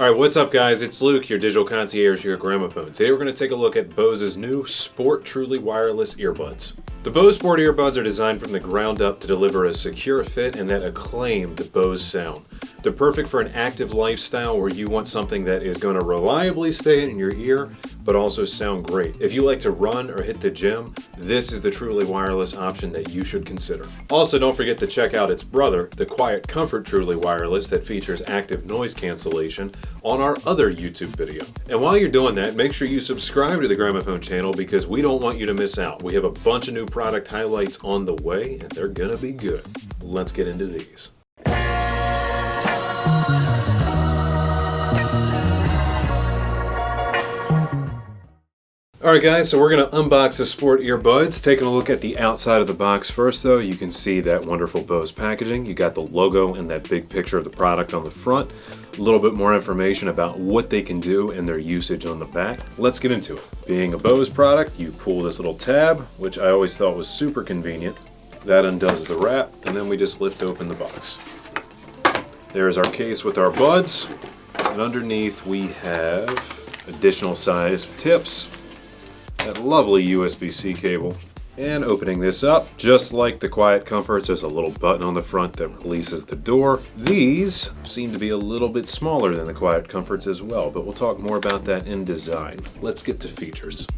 Alright, what's up guys? It's Luke, your digital concierge here at Gramophone. Today we're going to take a look at Bose's new Sport Truly Wireless Earbuds. The Bose Sport Earbuds are designed from the ground up to deliver a secure fit and that acclaimed Bose sound. They're perfect for an active lifestyle where you want something that is going to reliably stay in your ear, but also sound great. If you like to run or hit the gym, this is the truly wireless option that you should consider. Also, don't forget to check out its brother, the Quiet Comfort Truly Wireless, that features active noise cancellation on our other YouTube video. And while you're doing that, make sure you subscribe to the Gramophone channel because we don't want you to miss out. We have a bunch of new product highlights on the way and they're gonna be good. Let's get into these. Alright guys, so we're going to unbox the Sport Earbuds. Taking a look at the outside of the box first though, you can see that wonderful Bose packaging. You got the logo and that big picture of the product on the front. A little bit more information about what they can do and their usage on the back. Let's get into it. Being a Bose product, you pull this little tab, which I always thought was super convenient. That undoes the wrap, and then we just lift open the box. There's our case with our buds, and underneath we have additional size tips, that lovely USB-C cable, and opening this up, just like the Quiet Comforts, there's a little button on the front that releases the door. These seem to be a little bit smaller than the Quiet Comforts as well, but we'll talk more about that in design. Let's get to features.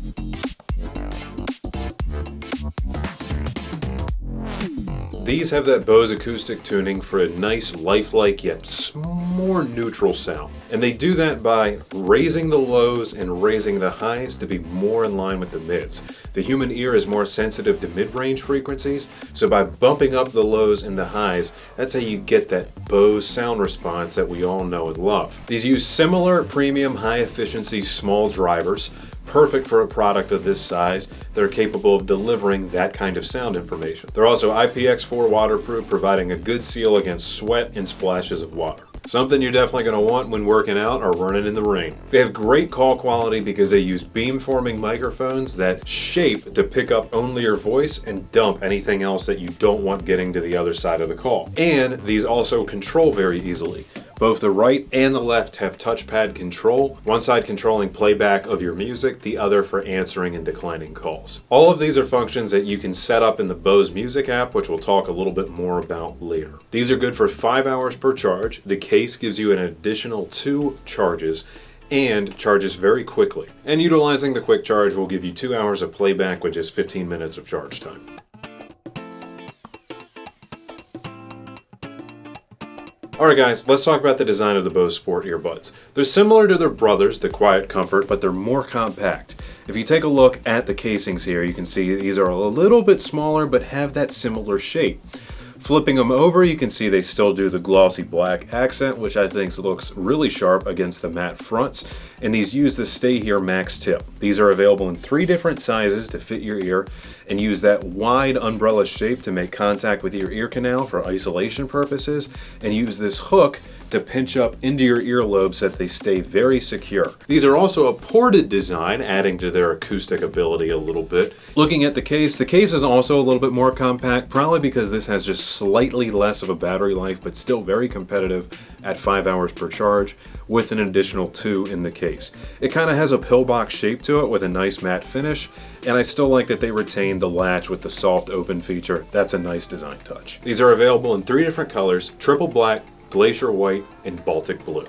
These have that Bose acoustic tuning for a nice lifelike yet more neutral sound. And they do that by raising the lows and raising the highs to be more in line with the mids. The human ear is more sensitive to mid-range frequencies, so by bumping up the lows and the highs, that's how you get that Bose sound response that we all know and love. These use similar premium high-efficiency small drivers, perfect for a product of this size that are capable of delivering that kind of sound information. They're also IPX4 waterproof, providing a good seal against sweat and splashes of water. Something you're definitely going to want when working out or running in the rain. They have great call quality because they use beam-forming microphones that shape to pick up only your voice and dump anything else that you don't want getting to the other side of the call. And these also control very easily. Both the right and the left have touchpad control, one side controlling playback of your music, the other for answering and declining calls. All of these are functions that you can set up in the Bose Music app, which we'll talk a little bit more about later. These are good for 5 hours per charge. The case gives you an additional 2 charges and charges very quickly. And utilizing the quick charge will give you 2 hours of playback with just 15 minutes of charge time. Alright guys, let's talk about the design of the Bose Sport Earbuds. They're similar to their brothers, the Quiet Comfort, but they're more compact. If you take a look at the casings here, you can see these are a little bit smaller but have that similar shape. Flipping them over, you can see they still do the glossy black accent, which I think looks really sharp against the matte fronts. And these use the Stay Here Max tip. These are available in 3 different sizes to fit your ear and use that wide umbrella shape to make contact with your ear canal for isolation purposes, and use this hook to pinch up into your earlobes so that they stay very secure. These are also a ported design, adding to their acoustic ability a little bit. Looking at the case is also a little bit more compact, probably because this has just slightly less of a battery life, but still very competitive at 5 hours per charge with an additional 2 in the case. It kind of has a pillbox shape to it with a nice matte finish, and I still like that they retain the latch with the soft open feature. That's a nice design touch. These are available in 3 different colors: triple black, glacier white, and Baltic blue.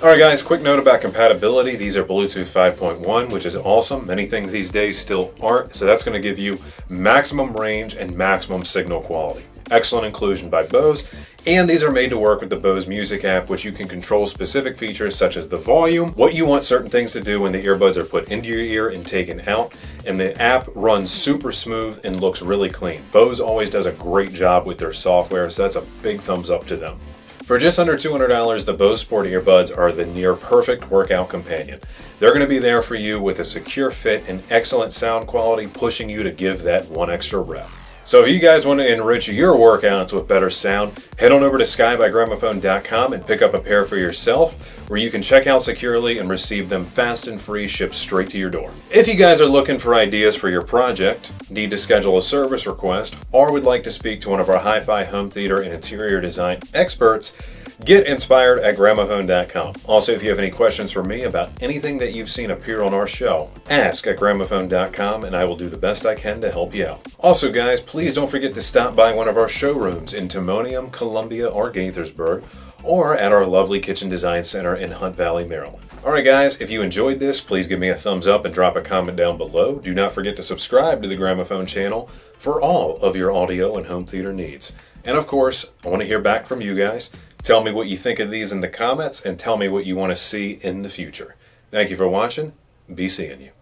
Alright guys, quick note about compatibility. These are Bluetooth 5.1, which is awesome. Many things these days still aren't, so that's going to give you maximum range and maximum signal quality. Excellent inclusion by Bose, and these are made to work with the Bose Music app, which you can control specific features such as the volume, what you want certain things to do when the earbuds are put into your ear and taken out, and the app runs super smooth and looks really clean. Bose always does a great job with their software, so that's a big thumbs up to them. For just under $200, the Bose Sport Earbuds are the near perfect workout companion. They're going to be there for you with a secure fit and excellent sound quality, pushing you to give that one extra rep. So if you guys want to enrich your workouts with better sound, head on over to skybygramophone.com and pick up a pair for yourself. where you can check out securely and receive them fast and free shipped straight to your door. If you guys are looking for ideas for your project, need to schedule a service request, or would like to speak to one of our hi-fi home theater and interior design experts, get inspired at Gramophone.com. Also, if you have any questions for me about anything that you've seen appear on our show, ask at Gramophone.com and I will do the best I can to help you out. Also, guys, please don't forget to stop by one of our showrooms in Timonium, Columbia, or Gaithersburg, or at our lovely Kitchen Design Center in Hunt Valley, Maryland. Alright guys, if you enjoyed this, please give me a thumbs up and drop a comment down below. Do not forget to subscribe to the Gramophone channel for all of your audio and home theater needs. And of course, I want to hear back from you guys. Tell me what you think of these in the comments and tell me what you want to see in the future. Thank you for watching. Be seeing you.